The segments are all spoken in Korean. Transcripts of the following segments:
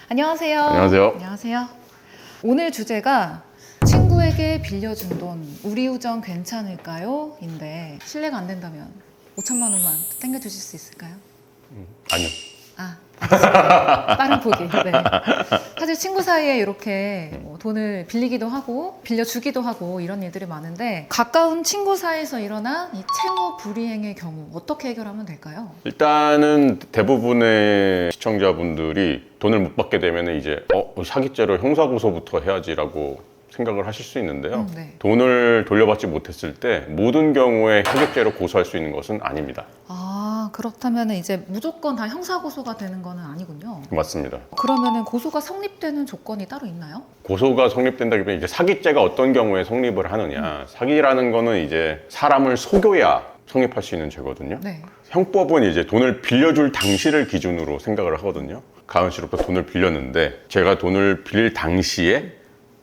안녕하세요. 안녕하세요. 안녕하세요. 오늘 주제가 친구에게 빌려준 돈 우리 우정 괜찮을까요? 인데 실례가 안 된다면 5천만 원만 땡겨주실 수 있을까요? 아니요. 알겠습니다. 빠른 포기. 네. 사실 친구 사이에 이렇게 돈을 빌리기도 하고 빌려주기도 하고 이런 일들이 많은데 가까운 친구 사이에서 일어난 이 채무 불이행의 경우 어떻게 해결하면 될까요? 일단은 대부분의 시청자분들이 돈을 못 받게 되면 이제 사기죄로 형사고소부터 해야지라고 생각을 하실 수 있는데요. 네. 돈을 돌려받지 못했을 때 모든 경우에 사기죄로 고소할 수 있는 것은 아닙니다. 그렇다면 이제 무조건 다 형사고소가 되는 건 아니군요. 맞습니다. 그러면은 고소가 성립되는 조건이 따로 있나요? 고소가 성립된다기보다 이제 사기죄가 어떤 경우에 성립을 하느냐. 사기라는 거는 이제 사람을 속여야 성립할 수 있는 죄거든요. 네. 형법은 이제 돈을 빌려줄 당시를 기준으로 생각을 하거든요. 가은 씨로부터 돈을 빌렸는데 제가 돈을 빌릴 당시에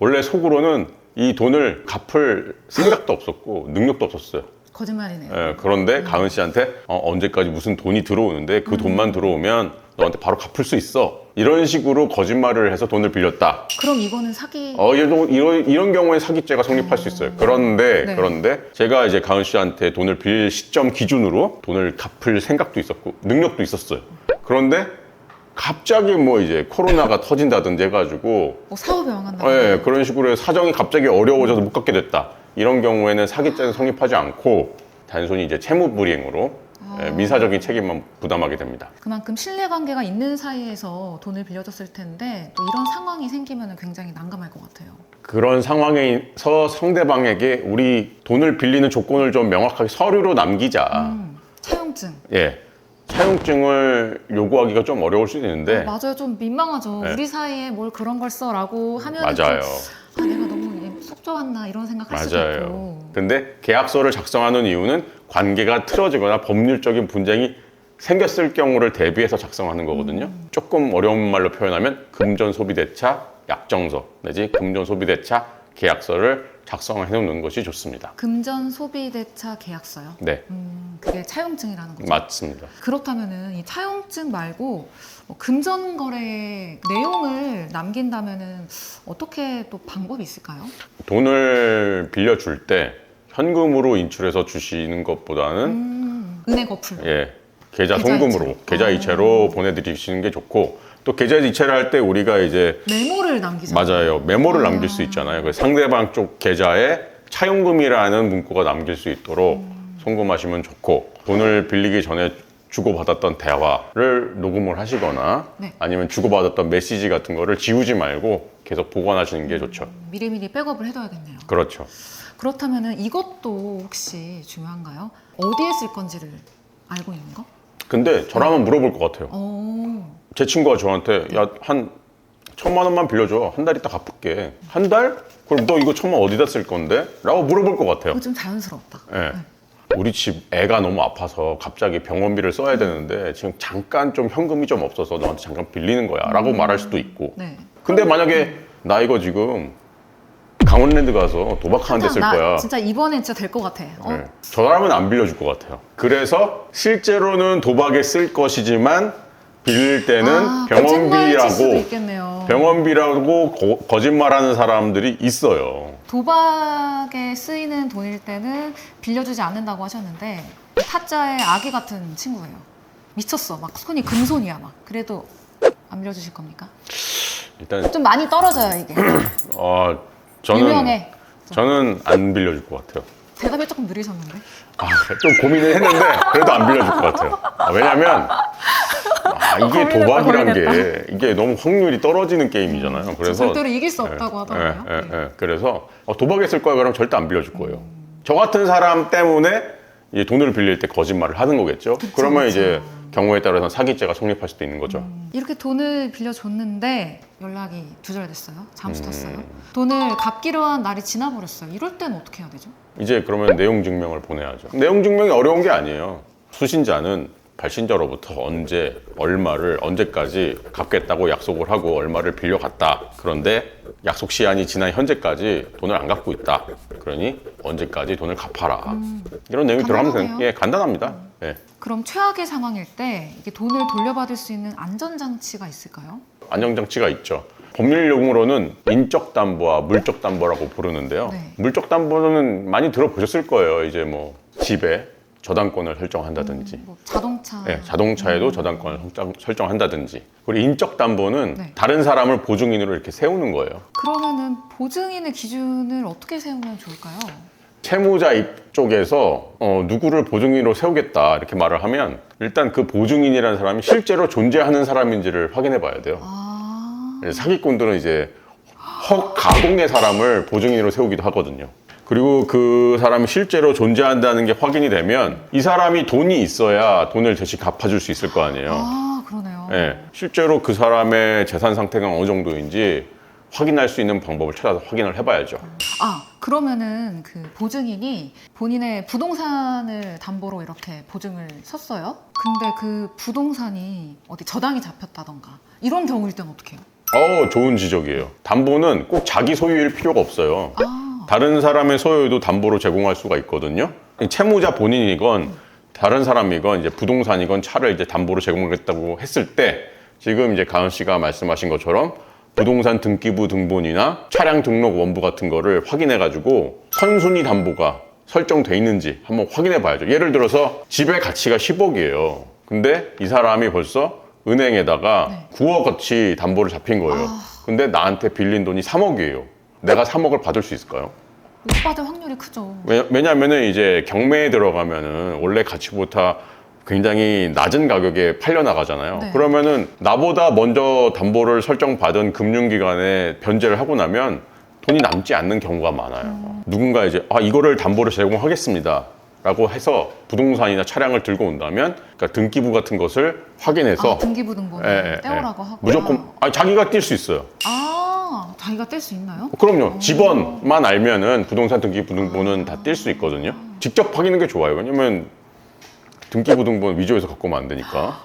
원래 속으로는 이 돈을 갚을 생각도 없었고 능력도 없었어요. 거짓말이네요. 예, 그런데 가은 씨한테 언제까지 무슨 돈이 들어오는데 그 돈만 들어오면 너한테 바로 갚을 수 있어. 이런 식으로 거짓말을 해서 돈을 빌렸다. 그럼 이거는 사기... 이런 경우에 사기죄가 성립할 수 있어요. 네. 그런데 제가 이제 가은 씨한테 돈을 빌릴 시점 기준으로 돈을 갚을 생각도 있었고 능력도 있었어요. 그런데 갑자기 뭐 이제 코로나가 터진다든지 해가지고 사업에 망한다. 네, 그런 식으로 해서 사정이 갑자기 어려워져서 못 갚게 됐다. 이런 경우에는 사기죄는 성립하지 않고 단순히 이제 채무불이행으로 민사적인 책임만 부담하게 됩니다. 그만큼 신뢰관계가 있는 사이에서 돈을 빌려줬을 텐데 또 이런 상황이 생기면 굉장히 난감할 것 같아요. 그런 상황에서 상대방에게 우리 돈을 빌리는 조건을 좀 명확하게 서류로 남기자. 차용증. 예. 차용증을 요구하기가 좀 어려울 수 있는데 맞아요. 좀 민망하죠. 네. 우리 사이에 뭘 그런 걸 써라고 하면 맞아요. 내가 너무 속 좋았나 이런 생각할 수도 맞아요. 있고. 근데 계약서를 작성하는 이유는 관계가 틀어지거나 법률적인 분쟁이 생겼을 경우를 대비해서 작성하는 거거든요. 조금 어려운 말로 표현하면 금전소비대차 약정서 내지 금전소비대차 계약서를 작성해 놓는 것이 좋습니다. 금전소비대차 계약서요? 네, 그게 차용증이라는 거죠? 맞습니다. 그렇다면은 이 차용증 말고 금전거래 내용을 남긴다면은 어떻게 또 방법이 있을까요? 돈을 빌려줄 때 현금으로 인출해서 주시는 것보다는 은행 거품. 계좌 계좌 송금으로, 이체로. 계좌 이체로 보내드리시는 게 좋고 또 계좌 이체를 할 때 우리가 이제 메모를 남기잖아요. 맞아요. 메모를 남길 수 있잖아요. 그래서 상대방 쪽 계좌에 차용금이라는 문구가 남길 수 있도록 송금하시면 좋고 돈을 빌리기 전에 주고받았던 대화를 녹음을 하시거나 네. 아니면 주고받았던 메시지 같은 거를 지우지 말고 계속 보관하시는 게 좋죠. 미리미리 백업을 해둬야겠네요. 그렇죠. 그렇다면은 이것도 혹시 중요한가요? 어디에 쓸 건지를 알고 있는 거? 근데 저라면 물어볼 것 같아요. 제 친구가 저한테 야, 한 1,000만 원만 빌려줘. 한 달 있다 갚을게. 한 달? 그럼 너 이거 1,000만 원 어디다 쓸 건데? 라고 물어볼 것 같아요. 그거 좀 자연스럽다. 네. 우리 집 애가 너무 아파서 갑자기 병원비를 써야 되는데 지금 잠깐 좀 현금이 좀 없어서 너한테 잠깐 빌리는 거야 라고 말할 수도 있고. 네. 근데 만약에 나 이거 지금 강원랜드 가서 도박하는 데 쓸 거야. 진짜 이번엔 진짜 될 것 같아. 네. 저 사람은 안 빌려줄 것 같아요. 그래서 실제로는 도박에 쓸 것이지만 빌릴 때는 거짓말 칠 수도 병원비라고 있겠네요. 거짓말하는 사람들이 있어요. 도박에 쓰이는 돈일 때는 빌려주지 않는다고 하셨는데 타짜의 아기 같은 친구예요. 미쳤어. 막 손이 금손이야. 막 그래도 안 빌려주실 겁니까? 일단 좀 많이 떨어져요 이게. 유명해. 저는 안 빌려줄 것 같아요. 대답이 조금 느리셨는데. 좀 고민을 했는데 그래도 안 빌려줄 것 같아요. 왜냐면 이게 도박이란 게 이게 너무 확률이 떨어지는 게임이잖아요. 그래서 절대로 이길 수 없다고 하더라고요. 그래서 도박에 쓸 거야 그러면 절대 안 빌려줄 거예요. 저 같은 사람 때문에 이제 돈을 빌릴 때 거짓말을 하는 거겠죠. 그러면 이제 경우에 따라서 사기죄가 성립할 수도 있는 거죠. 이렇게 돈을 빌려줬는데 연락이 두절됐어요. 잠수 탔어요. 돈을 갚기로 한 날이 지나버렸어요. 이럴 땐 어떻게 해야 되죠? 이제 그러면 내용 증명을 보내야죠. 내용 증명이 어려운 게 아니에요. 수신자는 발신자로부터 언제 얼마를 언제까지 갚겠다고 약속을 하고 얼마를 빌려갔다. 그런데 약속 시한이 지난 현재까지 돈을 안 갚고 있다. 그러니 언제까지 돈을 갚아라. 이런 내용이 들어가면 간단합니다. 그럼 최악의 상황일 때 이게 돈을 돌려받을 수 있는 안전장치가 있을까요? 안정장치가 있죠. 법률 용어로는 인적 담보와 물적 담보라고 부르는데요. 네. 물적 담보는 많이 들어보셨을 거예요. 이제 뭐 집에 저당권을 설정한다든지, 뭐 자동차. 네, 자동차에도 저당권을 설정한다든지. 그리고 인적 담보는 네. 다른 사람을 보증인으로 이렇게 세우는 거예요. 그러면은 보증인의 기준을 어떻게 세우면 좋을까요? 채무자 쪽에서 누구를 보증인으로 세우겠다 이렇게 말을 하면 일단 그 보증인이라는 사람이 실제로 존재하는 사람인지를 확인해 봐야 돼요. 아, 사기꾼들은 이제 가공의 사람을 보증인으로 세우기도 하거든요. 그리고 그 사람이 실제로 존재한다는 게 확인이 되면 이 사람이 돈이 있어야 돈을 대신 갚아줄 수 있을 거 아니에요. 아 그러네요. 네, 실제로 그 사람의 재산 상태가 어느 정도인지 확인할 수 있는 방법을 찾아서 확인을 해봐야죠. 아 그러면은 그 보증인이 본인의 부동산을 담보로 이렇게 보증을 섰어요. 근데 그 부동산이 어디 저당이 잡혔다던가 이런 경우일 땐 어떻게 해요? 좋은 지적이에요. 담보는 꼭 자기 소유일 필요가 없어요. 아, 다른 사람의 소유도 담보로 제공할 수가 있거든요. 채무자 본인이건 다른 사람이건 이제 부동산이건 차를 이제 담보로 제공하겠다고 했을 때 지금 이제 가은 씨가 말씀하신 것처럼 부동산 등기부 등본이나 차량 등록 원부 같은 거를 확인해 가지고 선순위 담보가 설정돼 있는지 한번 확인해 봐야죠. 예를 들어서 집의 가치가 10억이에요. 근데 이 사람이 벌써 은행에다가 네. 9억어치 담보를 잡힌 거예요. 근데 나한테 빌린 돈이 3억이에요. 내가 3억을 받을 수 있을까요? 못 받을 확률이 크죠. 왜냐면은 이제 경매에 들어가면은 원래 가치보다 굉장히 낮은 가격에 팔려나가잖아요. 네. 그러면은 나보다 먼저 담보를 설정받은 금융기관에 변제를 하고 나면 돈이 남지 않는 경우가 많아요. 누군가 이제 이거를 담보로 제공하겠습니다 라고 해서 부동산이나 차량을 들고 온다면 그러니까 등기부 같은 것을 확인해서 등기부 등본을 떼오라고 하고 무조건 자기가 뛸 수 있어요. 자기가 뗄 수 있나요? 그럼요. 집원만 알면은 부동산 등기부 등본은 다 뛸 수 있거든요. 직접 확인하는 게 좋아요. 왜냐면 등기부 등본 위조해서 갖고 오면 안 되니까.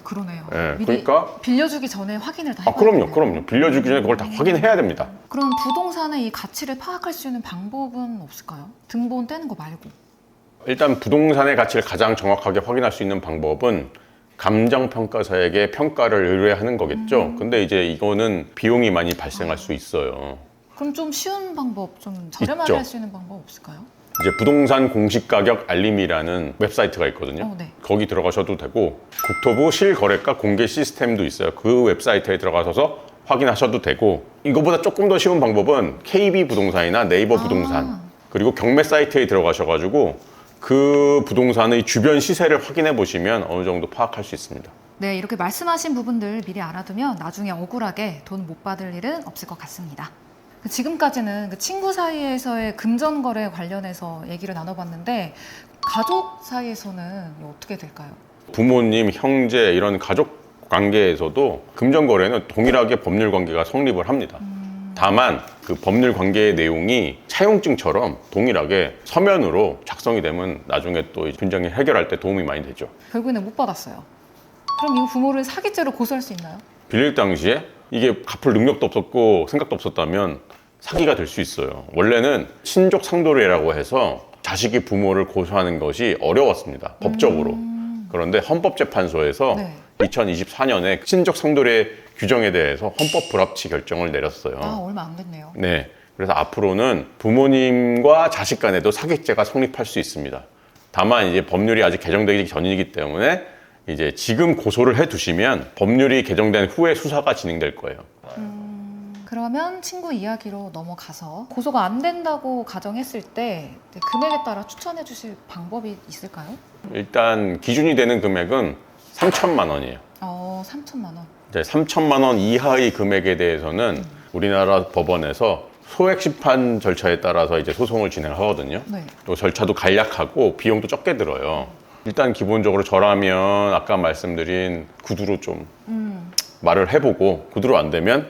그러네요. 예, 미리 그러니까 빌려주기 전에 확인을 다 해봐야 되네요. 그럼요. 빌려주기 전에 그걸 다 확인해야 됩니다. 그럼 부동산의 이 가치를 파악할 수 있는 방법은 없을까요? 등본 떼는 거 말고. 일단 부동산의 가치를 가장 정확하게 확인할 수 있는 방법은 감정평가사에게 평가를 의뢰하는 거겠죠. 근데 이제 이거는 비용이 많이 발생할 수 있어요. 그럼 좀 쉬운 방법, 좀 저렴하게 있죠. 할 수 있는 방법 없을까요? 이제 부동산 공시가격 알림이라는 웹사이트가 있거든요. 네. 거기 들어가셔도 되고 국토부 실거래가 공개 시스템도 있어요. 그 웹사이트에 들어가셔서 확인하셔도 되고 이거보다 조금 더 쉬운 방법은 KB 부동산이나 네이버 부동산 그리고 경매 사이트에 들어가셔가지고 그 부동산의 주변 시세를 확인해 보시면 어느 정도 파악할 수 있습니다. 네, 이렇게 말씀하신 부분들 미리 알아두면 나중에 억울하게 돈 못 받을 일은 없을 것 같습니다. 지금까지는 그 친구 사이에서의 금전거래 관련해서 얘기를 나눠봤는데 가족 사이에서는 어떻게 될까요? 부모님, 형제 이런 가족 관계에서도 금전거래는 동일하게 법률 관계가 성립을 합니다. 다만 그 법률 관계의 내용이 차용증처럼 동일하게 서면으로 작성이 되면 나중에 또 분쟁을 해결할 때 도움이 많이 되죠. 결국에는 못 받았어요. 그럼 이 부모를 사기죄로 고소할 수 있나요? 빌릴 당시에 이게 갚을 능력도 없었고 생각도 없었다면 사기가 될 수 있어요. 원래는 친족 상도례라고 해서 자식이 부모를 고소하는 것이 어려웠습니다. 법적으로. 그런데 헌법재판소에서 네. 2024년에 친족 상도례 규정에 대해서 헌법 불합치 결정을 내렸어요. 얼마 안 됐네요. 네. 그래서 앞으로는 부모님과 자식 간에도 사기죄가 성립할 수 있습니다. 다만 이제 법률이 아직 개정되기 전이기 때문에 이제 지금 고소를 해 두시면 법률이 개정된 후에 수사가 진행될 거예요. 그러면 친구 이야기로 넘어가서 고소가 안 된다고 가정했을 때 금액에 따라 추천해 주실 방법이 있을까요? 일단 기준이 되는 금액은 3천만 원이에요. 3천만 원. 이제 3천만 원 이하의 금액에 대해서는 우리나라 법원에서 소액 심판 절차에 따라서 이제 소송을 진행하거든요. 네. 또 절차도 간략하고 비용도 적게 들어요. 일단 기본적으로 저라면 아까 말씀드린 구두로 좀 말을 해보고 구두로 안 되면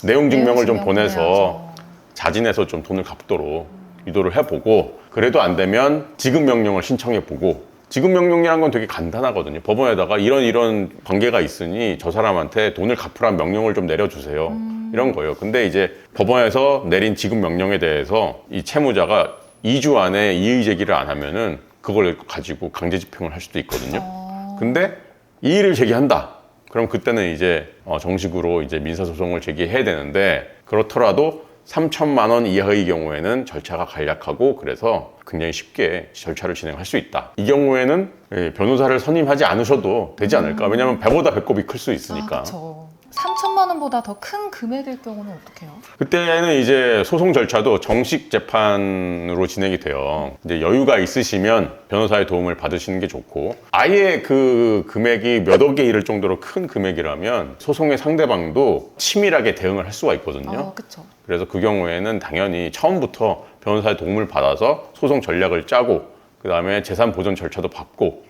내용 증명을 좀 보내서 자진해서 좀 돈을 갚도록 유도를 해보고 그래도 안 되면 지급 명령을 신청해보고 지급 명령이란 건 되게 간단하거든요. 법원에다가 이런 관계가 있으니 저 사람한테 돈을 갚으라는 명령을 좀 내려주세요. 이런 거예요. 근데 이제 법원에서 내린 지급 명령에 대해서 이 채무자가 2주 안에 이의 제기를 안 하면은 그걸 가지고 강제 집행을 할 수도 있거든요. 근데 이의를 제기한다. 그럼 그때는 이제 정식으로 이제 민사소송을 제기해야 되는데 그렇더라도 3천만 원 이하의 경우에는 절차가 간략하고 그래서 굉장히 쉽게 절차를 진행할 수 있다. 이 경우에는 변호사를 선임하지 않으셔도 되지 않을까? 왜냐하면 배보다 배꼽이 클 수 있으니까. 그렇죠. 3천만 원보다 더 큰 금액일 경우는 어떻게 해요? 그때는 이제 소송 절차도 정식 재판으로 진행이 돼요. 이제 여유가 있으시면 변호사의 도움을 받으시는 게 좋고, 아예 그 금액이 몇 억에 이를 정도로 큰 금액이라면 소송의 상대방도 치밀하게 대응을 할 수가 있거든요. 그렇죠. 그래서 그 경우에는 당연히 처음부터 변호사의 도움을 받아서 소송 전략을 짜고 그 다음에 재산 보전 절차도 밟고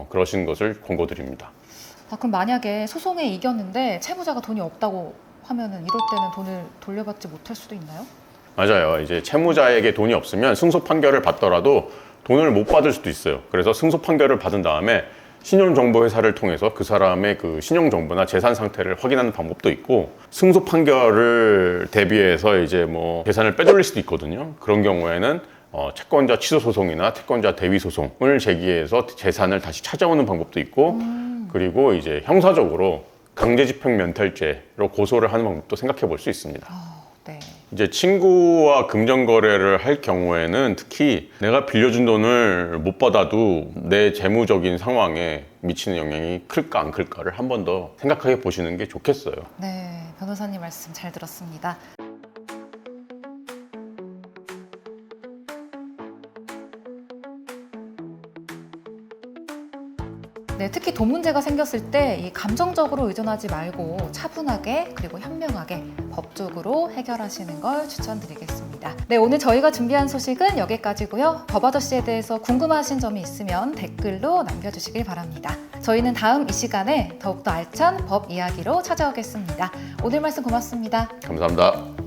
그러신 것을 권고드립니다. 그럼 만약에 소송에 이겼는데 채무자가 돈이 없다고 하면은 이럴 때는 돈을 돌려받지 못할 수도 있나요? 맞아요. 이제 채무자에게 돈이 없으면 승소 판결을 받더라도 돈을 못 받을 수도 있어요. 그래서 승소 판결을 받은 다음에 신용정보회사를 통해서 그 사람의 그 신용정보나 재산 상태를 확인하는 방법도 있고, 승소 판결을 대비해서 이제 뭐 재산을 빼돌릴 수도 있거든요. 그런 경우에는 채권자 취소 소송이나 채권자 대위 소송을 제기해서 재산을 다시 찾아오는 방법도 있고, 그리고 이제 형사적으로 강제집행 면탈죄로 고소를 하는 방법도 생각해 볼 수 있습니다. 네. 이제 친구와 금전 거래를 할 경우에는 특히 내가 빌려준 돈을 못 받아도 내 재무적인 상황에 미치는 영향이 클까 안 클까를 한 번 더 생각해 보시는 게 좋겠어요. 네, 변호사님 말씀 잘 들었습니다. 네, 특히 돈 문제가 생겼을 때 이 감정적으로 의존하지 말고 차분하게 그리고 현명하게 법적으로 해결하시는 걸 추천드리겠습니다. 네, 오늘 저희가 준비한 소식은 여기까지고요. 법 아저씨에 대해서 궁금하신 점이 있으면 댓글로 남겨주시길 바랍니다. 저희는 다음 이 시간에 더욱더 알찬 법 이야기로 찾아오겠습니다. 오늘 말씀 고맙습니다. 감사합니다.